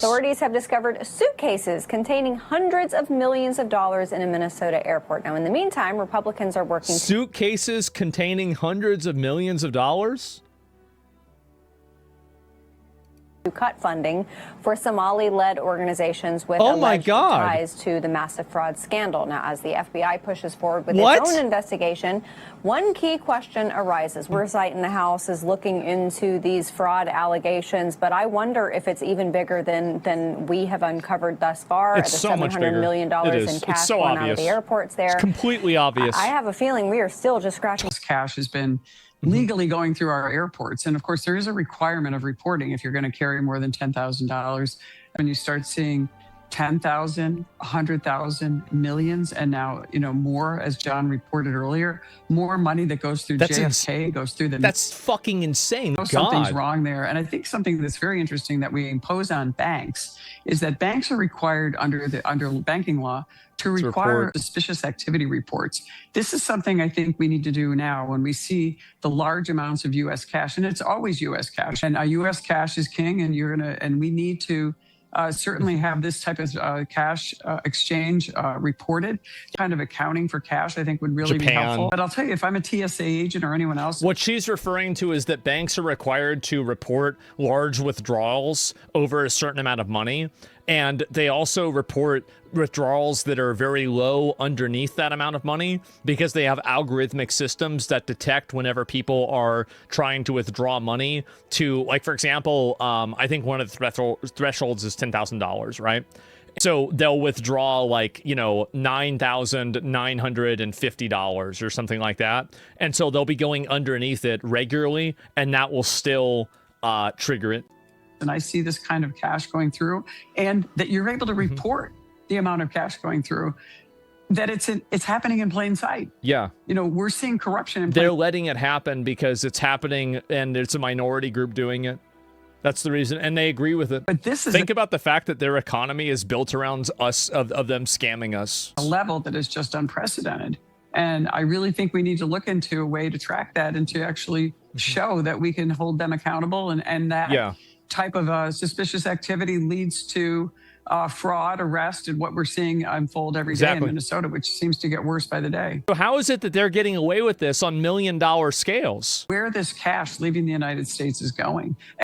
Authorities have discovered suitcases containing hundreds of millions of dollars in a Minnesota airport. Now, in the meantime, Republicans are working... Suitcases containing hundreds of millions of dollars? ...to cut funding for Somali-led organizations with alleged ties to the massive fraud scandal. Now, as the FBI pushes forward with its own investigation, one key question arises. We're in the House is looking into these fraud allegations, but I wonder if it's even bigger than we have uncovered thus far. It's so much bigger. $700 million in cash going out of the airports there. It's completely obvious. I have a feeling we are still just scratching. This cash has been legally going through our airports. And of course, there is a requirement of reporting if you're going to carry more than $10,000. When you start seeing 10,000, 100,000, millions, and now, more, as John reported earlier, more money that goes through JFK, goes through the... That's fucking insane. Something's wrong there. And I think something that's very interesting that we impose on banks is that banks are required under banking law to require suspicious activity reports. This is something I think we need to do now when we see the large amounts of U.S. cash, and it's always U.S. cash. And U.S. cash is king, and we need to certainly have this type of cash exchange reported. Kind of accounting for cash, I think, would really be helpful. But I'll tell you, if I'm a TSA agent or anyone else... What she's referring to is that banks are required to report large withdrawals over a certain amount of money. And they also report withdrawals that are very low underneath that amount of money because they have algorithmic systems that detect whenever people are trying to withdraw money to, like, for example, I think one of the thresholds is $10,000, right? So they'll withdraw like, $9,950 or something like that. And so they'll be going underneath it regularly, and that will still trigger it. And I see this kind of cash going through, and that you're able to report the amount of cash going through, that it's happening in plain sight. Yeah. We're seeing corruption in They're letting it happen because it's happening and it's a minority group doing it. That's the reason, and they agree with it. But this is think about the fact that their economy is built around us, of them scamming us. A level that is just unprecedented. And I really think we need to look into a way to track that and to actually show that we can hold them accountable, and that type of suspicious activity leads to fraud, arrest, and what we're seeing unfold every day in Minnesota, which seems to get worse by the day. So how is it that they're getting away with this on $1 million scales? Where this cash leaving the United States is going.